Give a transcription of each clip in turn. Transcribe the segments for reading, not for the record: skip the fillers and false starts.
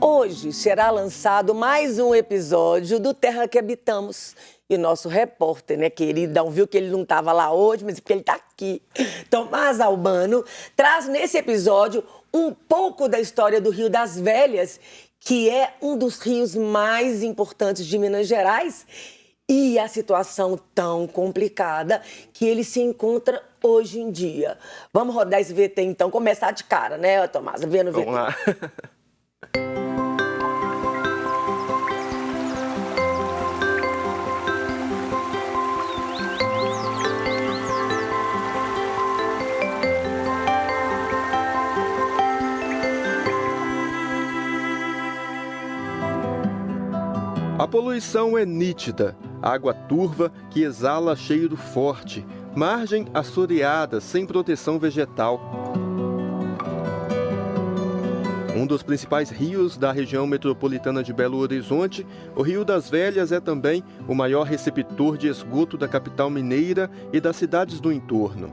Hoje será lançado mais um episódio do Terra que Habitamos. E nosso repórter, né, queridão, viu que ele não estava lá hoje, mas porque ele está aqui, Tomás Albano, traz nesse episódio um pouco da história do Rio das Velhas, que é um dos rios mais importantes de Minas Gerais, e a situação tão complicada que ele se encontra hoje em dia. Vamos rodar esse VT então, começar de cara, né, Tomás? Vendo o VT. Vamos lá. A poluição é nítida, água turva que exala cheiro forte, margem assoreada sem proteção vegetal. Um dos principais rios da região metropolitana de Belo Horizonte, o Rio das Velhas é também o maior receptor de esgoto da capital mineira e das cidades do entorno.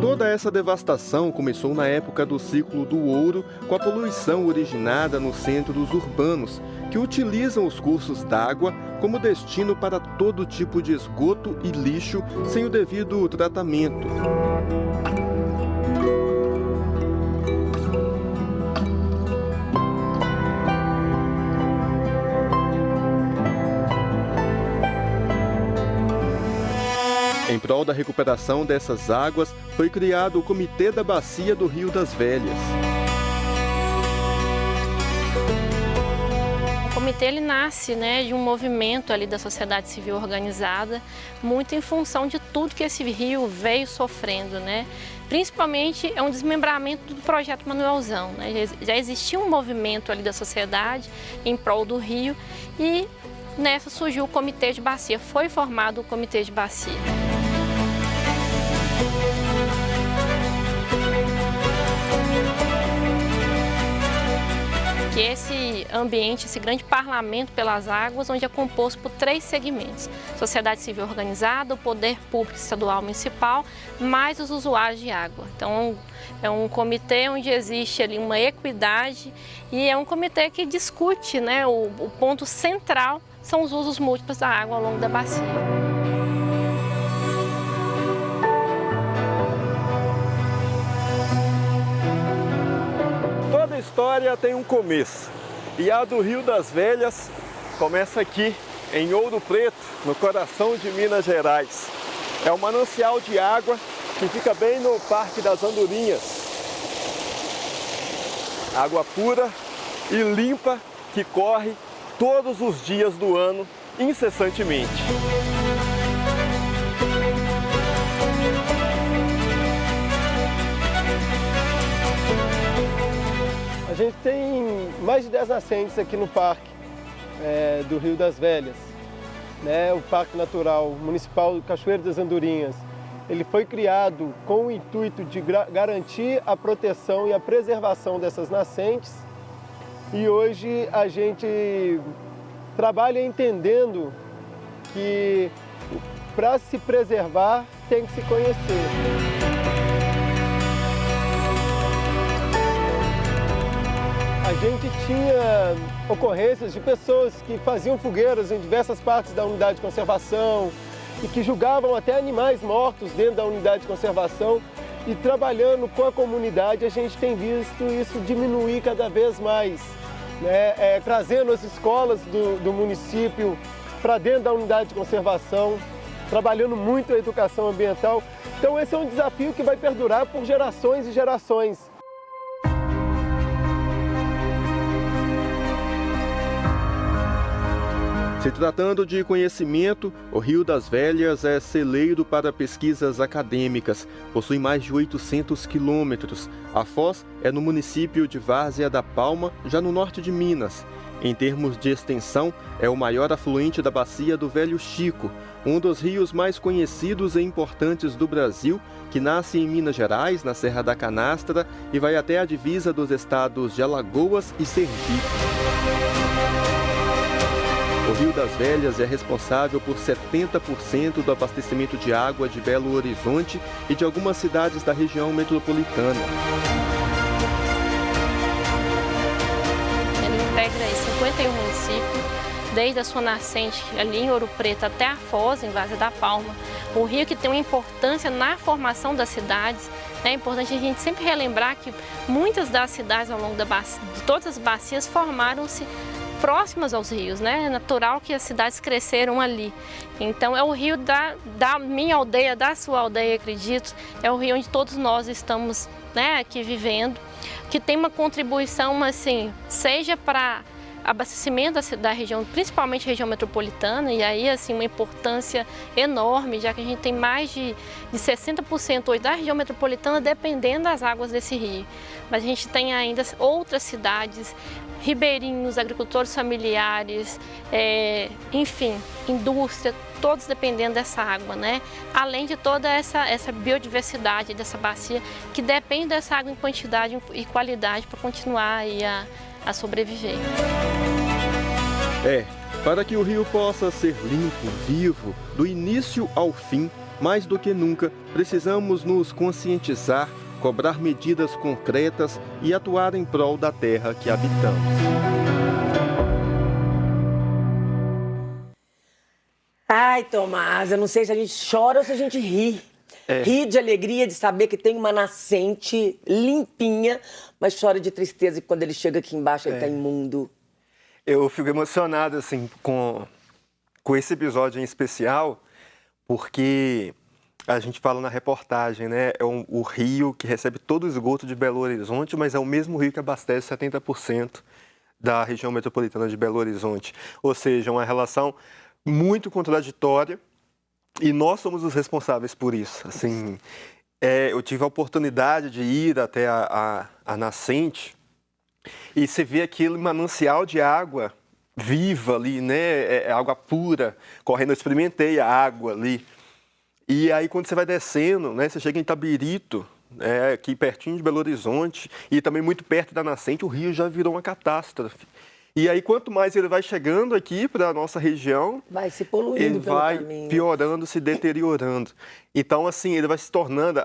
Toda essa devastação começou na época do ciclo do ouro, com a poluição originada nos centros urbanos, que utilizam os cursos d'água como destino para todo tipo de esgoto e lixo sem o devido tratamento. Em prol da recuperação dessas águas, foi criado o Comitê da Bacia do Rio das Velhas. O comitê ele nasce, de um movimento ali da sociedade civil organizada, muito em função de tudo que esse rio veio sofrendo, Principalmente é um desmembramento do projeto Manuelzão, Já existia um movimento ali da sociedade em prol do rio e nessa surgiu o Comitê de Bacia, foi formado o Comitê de Bacia. Que esse ambiente, esse grande parlamento pelas águas, onde é composto por 3 segmentos: sociedade civil organizada, o poder público estadual municipal, mais os usuários de água. Então, é um comitê onde existe ali uma equidade e é um comitê que discute, o ponto central são os usos múltiplos da água ao longo da bacia. Toda história tem um começo, e a do Rio das Velhas começa aqui, em Ouro Preto, no coração de Minas Gerais. É um manancial de água que fica bem no Parque das Andorinhas. Água pura e limpa que corre todos os dias do ano, incessantemente. A gente tem mais de 10 nascentes aqui no Parque do Rio das Velhas. O Parque Natural Municipal Cachoeira das Andorinhas. Ele foi criado com o intuito de garantir a proteção e a preservação dessas nascentes. E hoje a gente trabalha entendendo que para se preservar tem que se conhecer. A gente tinha ocorrências de pessoas que faziam fogueiras em diversas partes da unidade de conservação e que julgavam até animais mortos dentro da unidade de conservação. E trabalhando com a comunidade, a gente tem visto isso diminuir cada vez mais, trazendo as escolas do município para dentro da unidade de conservação, trabalhando muito a educação ambiental. Então esse é um desafio que vai perdurar por gerações e gerações. Se tratando de conhecimento, o Rio das Velhas é celeiro para pesquisas acadêmicas. Possui mais de 800 quilômetros. A foz é no município de Várzea da Palma, já no norte de Minas. Em termos de extensão, é o maior afluente da bacia do Velho Chico, um dos rios mais conhecidos e importantes do Brasil, que nasce em Minas Gerais, na Serra da Canastra, e vai até a divisa dos estados de Alagoas e Sergipe. O Rio das Velhas é responsável por 70% do abastecimento de água de Belo Horizonte e de algumas cidades da região metropolitana. integra 51 municípios, desde a sua nascente ali em Ouro Preto até a foz, em Várzea da Palma. O rio que tem uma importância na formação das cidades. É importante a gente sempre relembrar que muitas das cidades ao longo de todas as bacias formaram-se próximas aos rios, né? É natural que as cidades cresceram ali. Então é o rio da minha aldeia, da sua aldeia, acredito, é o rio onde todos nós estamos, né, aqui vivendo, que tem uma contribuição, assim, seja para abastecimento da região, principalmente região metropolitana, e aí assim uma importância enorme, já que a gente tem mais de 60% hoje da região metropolitana dependendo das águas desse rio. Mas a gente tem ainda outras cidades, ribeirinhos, agricultores familiares, enfim, indústria, todos dependendo dessa água, né? Além de toda essa biodiversidade dessa bacia que depende dessa água em quantidade e qualidade para continuar aí a sobreviver. Para que o rio possa ser limpo, vivo, do início ao fim, mais do que nunca, precisamos nos conscientizar, cobrar medidas concretas e atuar em prol da terra que habitamos. Ai, Tomás, eu não sei se a gente chora ou se a gente ri. Ri de alegria de saber que tem uma nascente limpinha, mas chora de tristeza que quando ele chega aqui embaixo ele está imundo. Eu fico emocionado assim, com esse episódio em especial, porque a gente fala na reportagem, né? É o rio que recebe todo o esgoto de Belo Horizonte, mas é o mesmo rio que abastece 70% da região metropolitana de Belo Horizonte. Ou seja, uma relação muito contraditória e nós somos os responsáveis por isso. Assim, eu tive a oportunidade de ir até a nascente e você vê aquele manancial de água viva ali, né? Água pura correndo. Eu experimentei a água ali. E aí, quando você vai descendo, né, você chega em Itabirito, aqui pertinho de Belo Horizonte, e também muito perto da nascente, o rio já virou uma catástrofe. E aí, quanto mais ele vai chegando aqui para a nossa região, vai se poluindo ele pelo vai caminho. piorando, se deteriorando. Então, assim, ele vai se tornando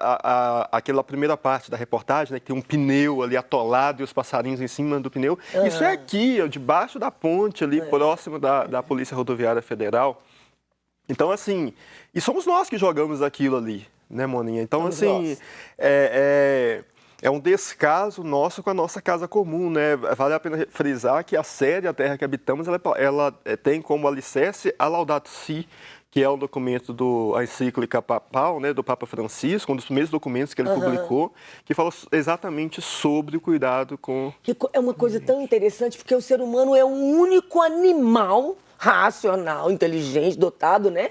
aquela primeira parte da reportagem, né, que tem um pneu ali atolado e os passarinhos em cima do pneu. Isso é aqui, debaixo da ponte ali, próximo da Polícia Rodoviária Federal. Então, assim, e somos nós que jogamos aquilo ali, né, Moninha? Então, somos assim, nós. É um descaso nosso com a nossa casa comum, né? Vale a pena frisar que a série A Terra que Habitamos, ela tem como alicerce a Laudato Si, que é um documento a encíclica papal, né, do Papa Francisco, um dos primeiros documentos que ele publicou, que fala exatamente sobre o cuidado com... É uma coisa tão interessante, porque o ser humano é o único animal racional, inteligente, dotado, né?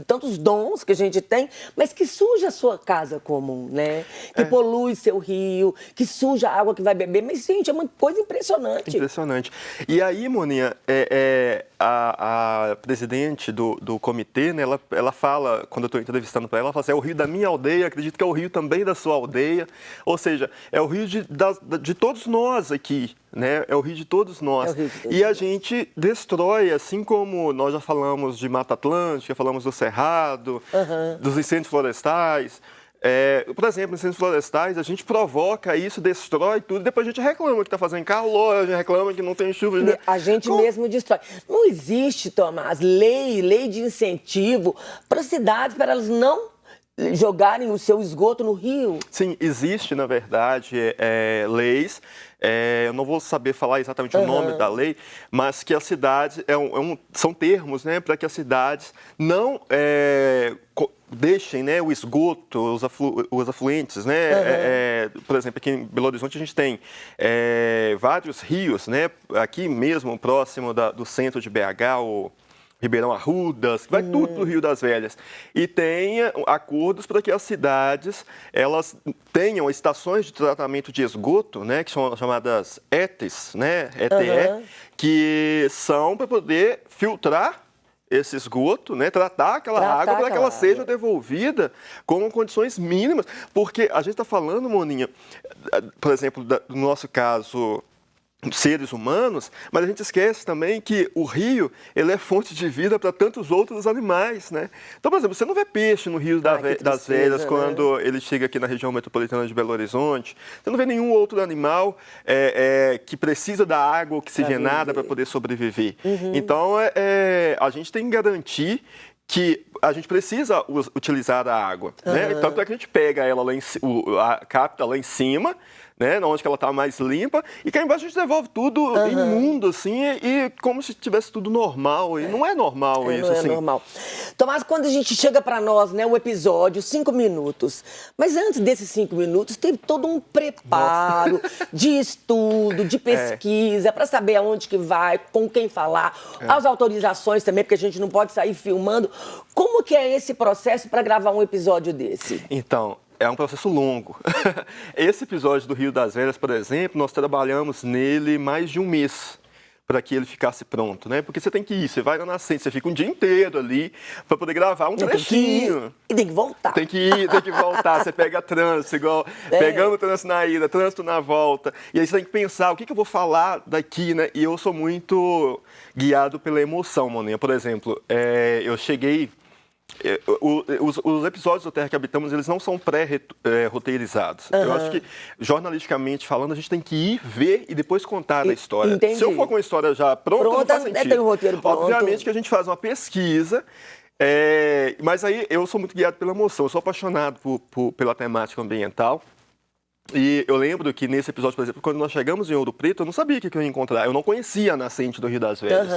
Tantos dons que a gente tem, mas que suja a sua casa comum, né? Que polui seu rio, que suja a água que vai beber. Mas, gente, é uma coisa impressionante. Impressionante. E aí, Moninha, a presidente do comitê, né, ela fala, quando eu estou entrevistando para ela fala assim, é o rio da minha aldeia, acredito que é o rio também da sua aldeia. Ou seja, é o rio de todos nós aqui, né? É o rio de todos nós. E a gente destrói, assim como nós já falamos de Mata Atlântica, falamos do Cerrado, dos incêndios florestais. Por exemplo, incêndios florestais, a gente provoca isso, destrói tudo, depois a gente reclama que está fazendo calor, a gente reclama que não tem chuva. Né? A gente mesmo destrói. Não existe, Tomás, lei de incentivo para cidades, para elas não jogarem o seu esgoto no rio. Sim, existe, na verdade, leis. Eu não vou saber falar exatamente o nome da lei, mas que as cidades, são termos, né, para que as cidades não deixem, né, o esgoto, os afluentes, né? Por exemplo, aqui em Belo Horizonte a gente tem vários rios, né, aqui mesmo próximo do centro de BH, o Ribeirão Arrudas, vai tudo para o Rio das Velhas. E tem acordos para que as cidades elas tenham estações de tratamento de esgoto, né, que são chamadas ETEs, né, ETE, que são para poder filtrar esse esgoto, né, tratar aquela água para que ela seja devolvida com condições mínimas. Porque a gente está falando, Moninha, por exemplo, no nosso caso seres humanos, mas a gente esquece também que o rio, ele é fonte de vida para tantos outros animais, né? Então, por exemplo, você não vê peixe no Rio das Velhas, quando ele chega aqui na região metropolitana de Belo Horizonte. Você não vê nenhum outro animal que precisa da água oxigenada para poder sobreviver. Então, a gente tem que garantir que a gente precisa utilizar a água, né? Tanto é que a gente pega ela capta lá em cima, né, onde que ela está mais limpa, e cá embaixo a gente devolve tudo imundo, assim, e como se tivesse tudo normal, e não é normal isso, não é assim. normal. Tomás, quando a gente chega para nós, né, o episódio, 5 minutos, mas antes desses 5 minutos, teve todo um preparo de estudo, de pesquisa, para saber aonde que vai, com quem falar, as autorizações também, porque a gente não pode sair filmando. Como que é esse processo para gravar um episódio desse? Então, é um processo longo. Esse episódio do Rio das Velhas, por exemplo, nós trabalhamos nele mais de um mês para que ele ficasse pronto, né? Porque você tem que ir, você vai na nascente, você fica um dia inteiro ali para poder gravar um trechinho. E tem que voltar. Tem que ir, tem que voltar. Você pega trânsito, igual pegando trânsito na ida, trânsito na volta. E aí você tem que pensar, o que eu vou falar daqui, né? E eu sou muito guiado pela emoção, Moninha. Por exemplo, eu cheguei... Os episódios do Terra que Habitamos, eles não são pré-roteirizados. Eu acho que, jornalisticamente falando, a gente tem que ir, ver e depois contar a história. Entendi. Se eu for com a história já pronta, não faz sentido. Tem um roteiro pronto. Obviamente que a gente faz uma pesquisa, mas aí eu sou muito guiado pela emoção. Eu sou apaixonado pela temática ambiental. E eu lembro que nesse episódio, por exemplo, quando nós chegamos em Ouro Preto, eu não sabia o que eu ia encontrar. Eu não conhecia a nascente do Rio das Velhas.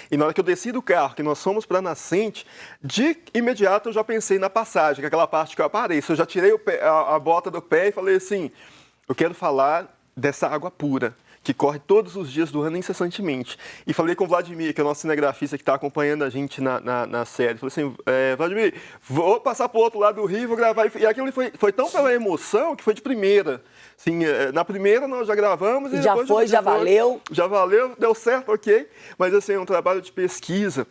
E na hora que eu desci do carro, que nós fomos para a nascente, de imediato eu já pensei na passagem, que é aquela parte que eu apareço. Eu já tirei a bota do pé e falei assim, eu quero falar dessa água pura, que corre todos os dias do ano incessantemente. E falei com o Vladimir, que é o nosso cinegrafista que está acompanhando a gente na série. Falei assim, Vladimir, vou passar para o outro lado do rio, vou gravar. E aquilo foi tão pela emoção que foi de primeira. Assim, na primeira nós já gravamos. E depois já valeu? Já valeu, deu certo, ok. Mas assim, é um trabalho de pesquisa.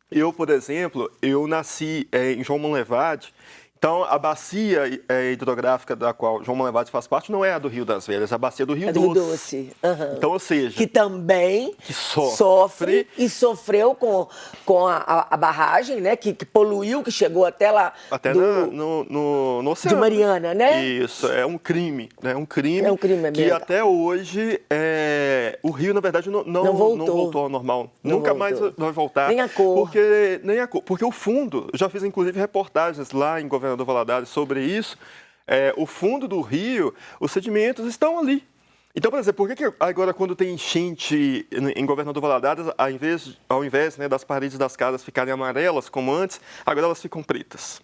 Eu, por exemplo, eu nasci em João Monlevade. Então, a bacia hidrográfica da qual João Monlevade faz parte não é a do Rio das Velhas, é a bacia do Rio Doce. Então, ou seja... Que também sofre e sofreu com a barragem, né? Que poluiu, que chegou até lá... Até no oceano. De Mariana, né? Isso, é um crime, né? É um crime que até hoje o Rio, na verdade, não voltou ao normal. Nunca mais vai voltar. Nem a cor. Porque o fundo, já fiz inclusive reportagens lá em Governador Valadares sobre isso, o fundo do rio, os sedimentos estão ali. Então, por exemplo, por que agora quando tem enchente em Governador Valadares, ao invés né, das paredes das casas ficarem amarelas como antes, agora elas ficam pretas?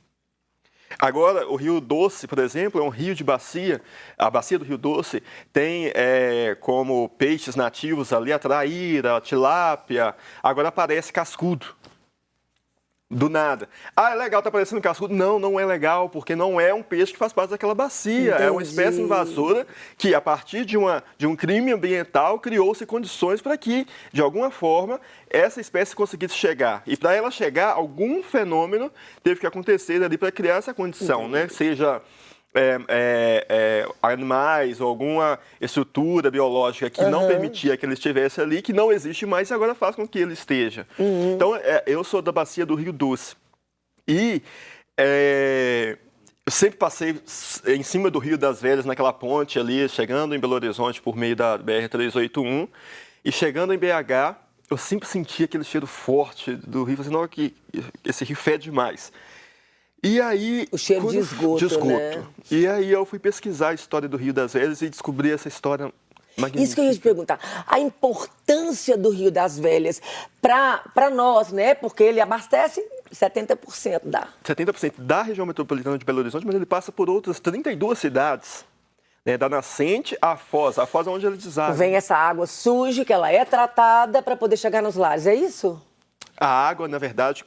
Agora, o Rio Doce, por exemplo, é um rio de bacia. A bacia do Rio Doce tem como peixes nativos ali a traíra, a tilápia. Agora aparece cascudo. Do nada. Ah, é legal, tá parecendo cascudo. Não, não é legal, porque não é um peixe que faz parte daquela bacia. Entendi. É uma espécie invasora que, a partir de um crime ambiental, criou-se condições para que, de alguma forma, essa espécie conseguisse chegar. E para ela chegar, algum fenômeno teve que acontecer ali para criar essa condição, né? Seja animais ou alguma estrutura biológica que não permitia que ele estivesse ali, que não existe mais e agora faz com que ele esteja. Então, eu sou da bacia do Rio Doce. E eu sempre passei em cima do Rio das Velhas, naquela ponte ali, chegando em Belo Horizonte por meio da BR-381. E chegando em BH, eu sempre sentia aquele cheiro forte do rio. Falei assim, não, que esse rio fede demais. E aí, o cheiro de esgoto, né? E aí eu fui pesquisar a história do Rio das Velhas e descobri essa história magnífica. Isso que eu ia te perguntar. A importância do Rio das Velhas para nós, né? Porque ele abastece 70% da... 70% da região metropolitana de Belo Horizonte, mas ele passa por outras 32 cidades. Né, da nascente à foz. A foz é onde ele deságua. Vem essa água suja, que ela é tratada para poder chegar nos lares, é isso? A água, na verdade,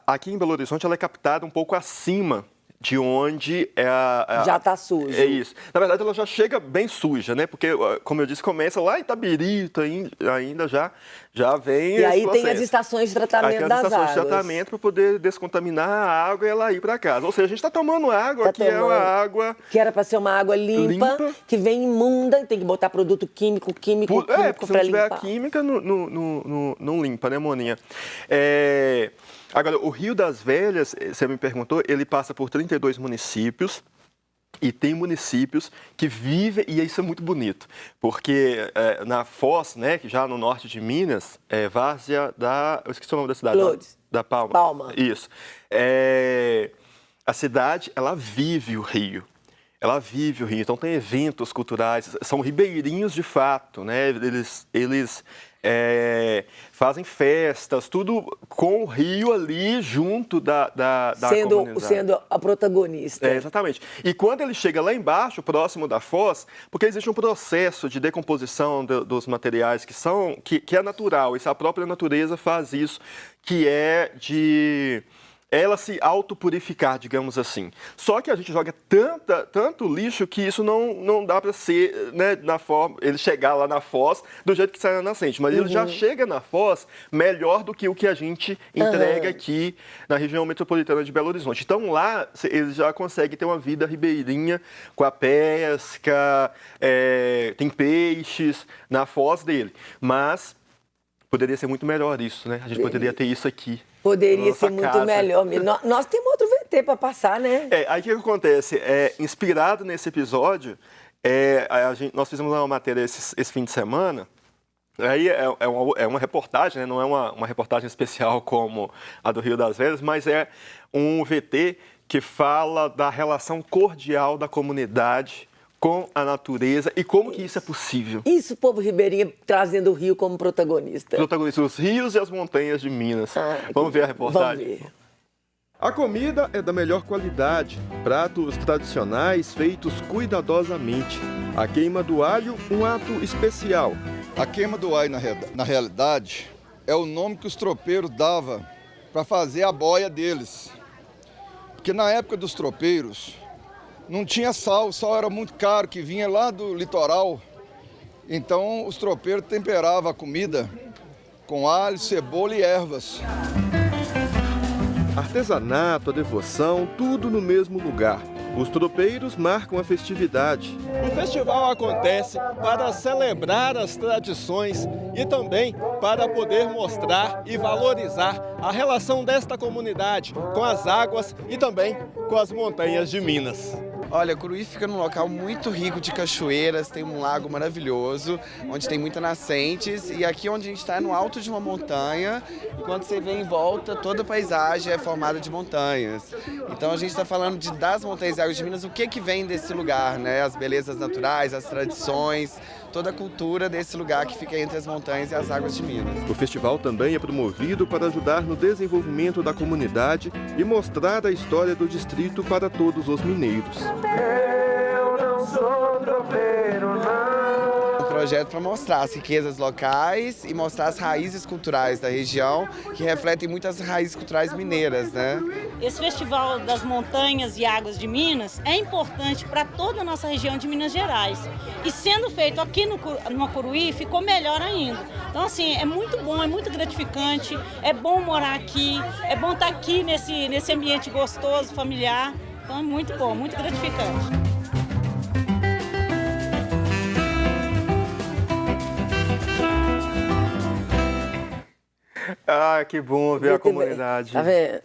aqui em Belo Horizonte, ela é captada um pouco acima de onde já está sujo. É isso. Na verdade, ela já chega bem suja, né? Porque, como eu disse, começa lá em Itabirito, ainda já vem E aí esse tem processo. as estações de tratamento Aqui das as estações águas. de tratamento para poder descontaminar a água e ela ir para casa. Ou seja, a gente está tomando água que é uma água... Que era para ser uma água limpa, que vem imunda, tem que botar produto químico porque se para não tiver limpar. a química, não limpa, né, Moninha? Agora, o Rio das Velhas, você me perguntou, ele passa por 32 municípios. E tem municípios que vivem, e isso é muito bonito, porque na Foz, né, que já no norte de Minas, Várzea da... Eu esqueci o nome da cidade. Lourdes. Da Palma. Palma. Isso. A cidade, ela vive o rio. Ela vive o rio, então tem eventos culturais, são ribeirinhos de fato, né? Eles fazem festas, tudo com o rio ali junto da comunidade. Sendo a protagonista. Exatamente. E quando ele chega lá embaixo, próximo da foz, porque existe um processo de decomposição dos materiais que é natural, isso a própria natureza faz isso, que é de... ela se autopurificar, digamos assim. Só que a gente joga tanto lixo que isso não dá para ser, né, na forma, ele chegar lá na foz do jeito que sai na nascente. Mas ele já chega na foz melhor do que o que a gente entrega aqui na região metropolitana de Belo Horizonte. Então lá ele já consegue ter uma vida ribeirinha com a pesca, tem peixes na foz dele. Mas poderia ser muito melhor isso, né? A gente poderia ter isso aqui. Poderia ser muito melhor. Nós temos outro VT para passar, né? Aí o que acontece? Inspirado nesse episódio, nós fizemos uma matéria esse fim de semana. Aí é uma reportagem, né? Não é uma reportagem especial como a do Rio das Velhas, mas é um VT que fala da relação cordial da comunidade com a natureza e como que isso é possível. Isso, o povo ribeirinho trazendo o rio como protagonista. Protagonista, os rios e as montanhas de Minas. Vamos ver a reportagem? Vamos ver. A comida é da melhor qualidade, pratos tradicionais feitos cuidadosamente. A queima do alho, um ato especial. A queima do alho, na realidade, é o nome que os tropeiros davam para fazer a boia deles. Porque na época dos tropeiros, não tinha sal, o sal era muito caro, que vinha lá do litoral. Então, os tropeiros temperavam a comida com alho, cebola e ervas. Artesanato, a devoção, tudo no mesmo lugar. Os tropeiros marcam a festividade. O festival acontece para celebrar as tradições e também para poder mostrar e valorizar a relação desta comunidade com as águas e também com as montanhas de Minas. Olha, Curuí fica num local muito rico de cachoeiras, tem um lago maravilhoso, onde tem muitas nascentes, e aqui onde a gente está é no alto de uma montanha, e quando você vê em volta, toda a paisagem é formada de montanhas. Então a gente está falando das montanhas e águas de Minas, o que vem desse lugar, né? As belezas naturais, as tradições, toda a cultura desse lugar que fica entre as montanhas e as águas de Minas. O festival também é promovido para ajudar no desenvolvimento da comunidade e mostrar a história do distrito para todos os mineiros. Eu não sou tropeiro, não. Um projeto para mostrar as riquezas locais e mostrar as raízes culturais da região, que refletem muitas raízes culturais mineiras, né? Esse Festival das Montanhas e Águas de Minas é importante para toda a nossa região de Minas Gerais. E sendo feito aqui no Curuí, ficou melhor ainda. Então, assim, é muito bom, é muito gratificante, é bom morar aqui, é bom estar aqui nesse ambiente gostoso, familiar. Então, é muito bom, muito gratificante. Ah, que bom ver a comunidade. Tá vendo?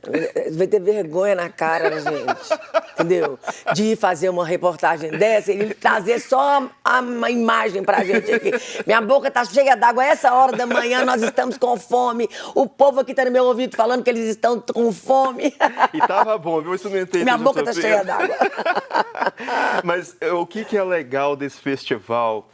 Vai ter vergonha na cara da gente, entendeu? De fazer uma reportagem dessa e trazer só uma imagem pra gente aqui. Minha boca tá cheia d'água, essa hora da manhã nós estamos com fome. O povo aqui tá no meu ouvido falando que eles estão com fome. E tava bom, viu? Eu experimentei. Minha boca tá cheia d'água. Mas o que é legal desse festival?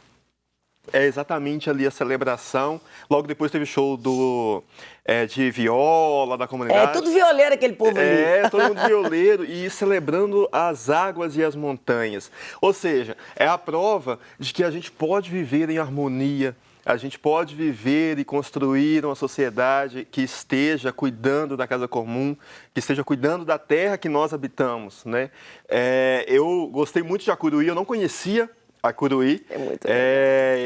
É exatamente ali a celebração. Logo depois teve show de viola da comunidade. É tudo violeiro aquele povo ali. É, todo mundo violeiro e celebrando as águas e as montanhas. Ou seja, é a prova de que a gente pode viver em harmonia a gente pode viver e construir uma sociedade que esteja cuidando da casa comum, que esteja cuidando da terra que nós habitamos, né? Eu gostei muito de Acuruí, eu não conhecia Acuruí. É muito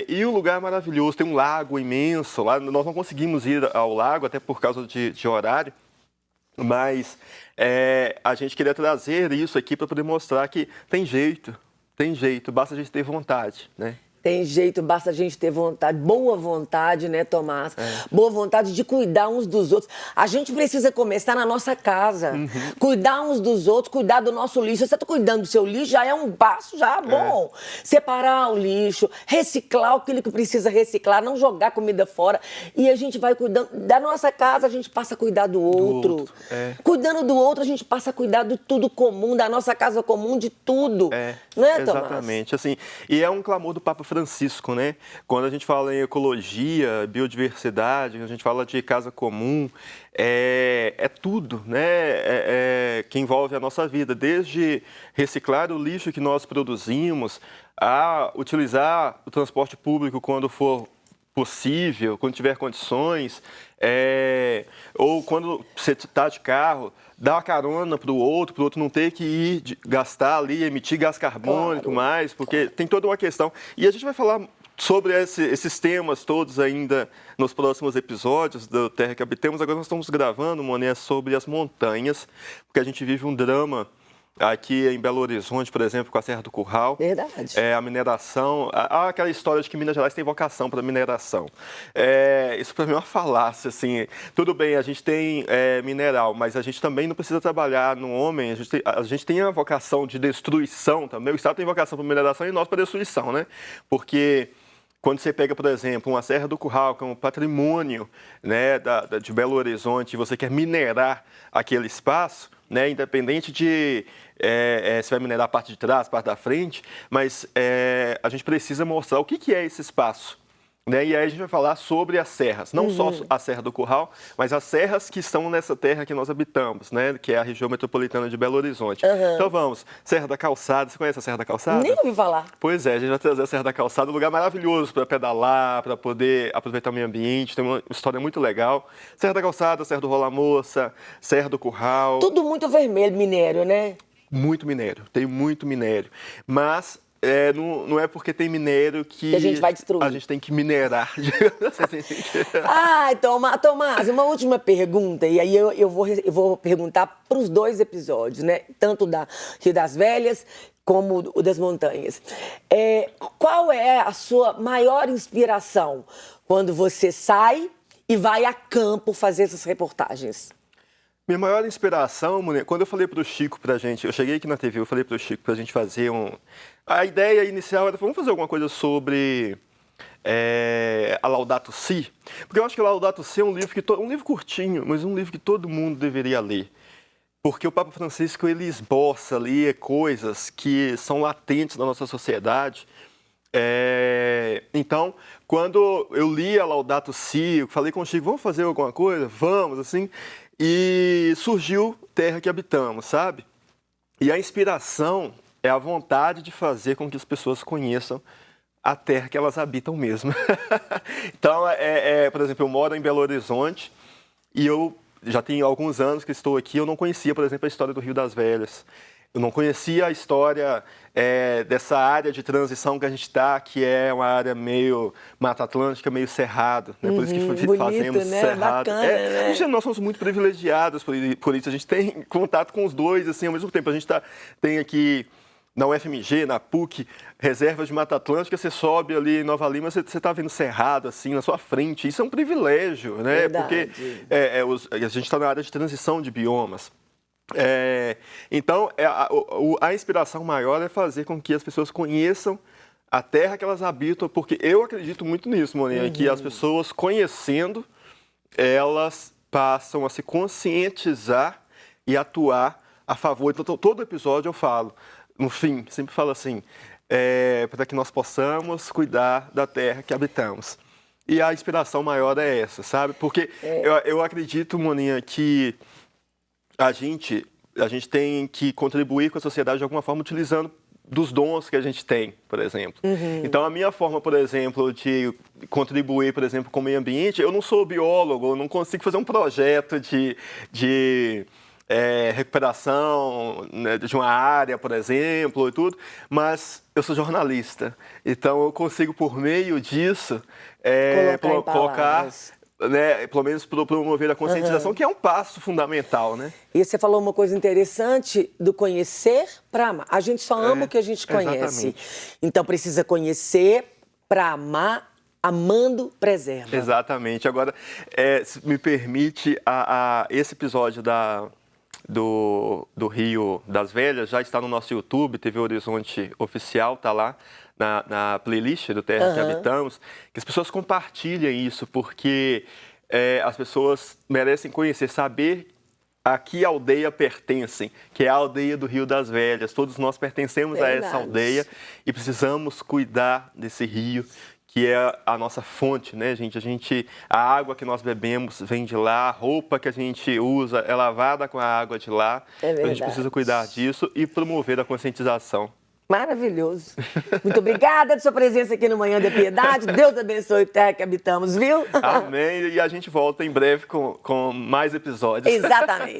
e o lugar é maravilhoso, tem um lago imenso lá. Nós não conseguimos ir ao lago, até por causa de horário, mas a gente queria trazer isso aqui para poder mostrar que tem jeito, basta a gente ter vontade, né? Tem jeito, basta a gente ter vontade, boa vontade, né, Tomás? Boa vontade de cuidar uns dos outros. A gente precisa começar na nossa casa. Cuidar uns dos outros, cuidar do nosso lixo. Você está cuidando do seu lixo, já é um passo já bom. Separar o lixo, reciclar aquilo que precisa reciclar, não jogar comida fora. E a gente vai cuidando da nossa casa, a gente passa a cuidar do outro. Cuidando do outro, a gente passa a cuidar de tudo comum, da nossa casa comum, de tudo. Não é, Tomás? Exatamente. Assim, e é um clamor do Papa Francisco, né? Quando a gente fala em ecologia, biodiversidade, a gente fala de casa comum, é tudo, né? Que envolve a nossa vida, desde reciclar o lixo que nós produzimos, a utilizar o transporte público quando for possível, quando tiver condições, ou quando você está de carro, dar uma carona para o outro não ter que ir gastar ali, emitir gás carbônico mais, porque tem toda uma questão. E a gente vai falar sobre esses temas todos ainda nos próximos episódios do Terra que Habitamos. Agora nós estamos gravando, Monet, sobre as montanhas, porque a gente vive um drama aqui em Belo Horizonte, por exemplo, com a Serra do Curral. Verdade. A mineração. Há aquela história de que Minas Gerais tem vocação para mineração. Isso para mim é uma falácia, assim. Tudo bem, a gente tem mineral, mas a gente também não precisa trabalhar no homem. A gente tem a vocação de destruição também. O Estado tem vocação para mineração e nós para destruição, né? Porque quando você pega, por exemplo, uma Serra do Curral, que é um patrimônio, né, de Belo Horizonte, e você quer minerar aquele espaço, né, independente de se vai minerar a parte de trás, a parte da frente, mas a gente precisa mostrar o que é esse espaço. Né? E aí a gente vai falar sobre as serras, não só a Serra do Curral, mas as serras que estão nessa terra que nós habitamos, né? Que é a região metropolitana de Belo Horizonte. Então vamos, Serra da Calçada, você conhece a Serra da Calçada? Nem ouvi falar. Pois a gente vai trazer a Serra da Calçada, um lugar maravilhoso para pedalar, para poder aproveitar o meio ambiente, tem uma história muito legal. Serra da Calçada, Serra do Rola Moça, Serra do Curral. Tudo muito vermelho, minério, né? Muito minério, tem muito minério, mas não é porque tem minério que a gente vai destruir. A gente tem que minerar. Tomás, uma última pergunta, e aí eu vou perguntar para os dois episódios, né? Tanto da Rio das Velhas como o das Montanhas. Qual é a sua maior inspiração quando você sai e vai a campo fazer essas reportagens? Minha maior inspiração, Monet, quando eu falei para o Chico eu cheguei aqui na TV, eu falei para o Chico para a gente fazer a ideia inicial era, vamos fazer alguma coisa sobre a Laudato Si, porque eu acho que a Laudato Si é um livro curtinho, mas um livro que todo mundo deveria ler. Porque o Papa Francisco, ele esboça ali coisas que são latentes na nossa sociedade. Então, quando eu li a Laudato Si, eu falei com o Chico, vamos fazer alguma coisa? Vamos, assim. E surgiu Terra que Habitamos, sabe? E a inspiração é a vontade de fazer com que as pessoas conheçam a terra que elas habitam mesmo. Então, por exemplo, eu moro em Belo Horizonte e eu já tenho alguns anos que estou aqui, eu não conhecia, por exemplo, a história do Rio das Velhas. Eu não conhecia a história dessa área de transição que a gente está, que é uma área meio Mata Atlântica, meio cerrado. Né? Por isso que bonito, fazemos né? cerrado. Bacana, né? Nós somos muito privilegiados por isso. A gente tem contato com os dois assim, ao mesmo tempo. A gente tem aqui na UFMG, na PUC, reservas de Mata Atlântica, você sobe ali em Nova Lima, você está vendo cerrado assim na sua frente. Isso é um privilégio, né? Verdade. Porque a gente está na área de transição de biomas. Então, a inspiração maior é fazer com que as pessoas conheçam a terra que elas habitam, porque eu acredito muito nisso, Moninha, que as pessoas conhecendo, elas passam a se conscientizar e atuar a favor. Então, todo episódio eu falo, no fim, sempre falo assim, para que nós possamos cuidar da terra que habitamos. E a inspiração maior é essa, sabe? Porque eu acredito, Moninha, que a gente tem que contribuir com a sociedade de alguma forma utilizando dos dons que a gente tem, por exemplo. Então, a minha forma, por exemplo, de contribuir, por exemplo, com o meio ambiente, eu não sou biólogo, eu não consigo fazer um projeto de recuperação, né, de uma área, por exemplo, e tudo, mas eu sou jornalista. Então, eu consigo, por meio disso, colocar, né, pelo menos promover a conscientização, que é um passo fundamental, né? E você falou uma coisa interessante do conhecer para amar. A gente só ama o que a gente conhece. Exatamente. Então precisa conhecer para amar, amando preserva. Exatamente. Agora, se me permite, esse episódio do Rio das Velhas já está no nosso YouTube, TV Horizonte Oficial, está lá na playlist do Terra que Habitamos, que as pessoas compartilhem isso, porque as pessoas merecem conhecer, saber a que aldeia pertencem, que é a aldeia do Rio das Velhas. Todos nós pertencemos a essa aldeia e precisamos cuidar desse rio, que é a nossa fonte, né, gente? A água que nós bebemos vem de lá, a roupa que a gente usa é lavada com a água de lá. Então a gente precisa cuidar disso e promover a conscientização. Maravilhoso. Muito obrigada de sua presença aqui no Manhã da Piedade. Deus abençoe o Terra que Habitamos, viu? Amém. E a gente volta em breve com mais episódios. Exatamente.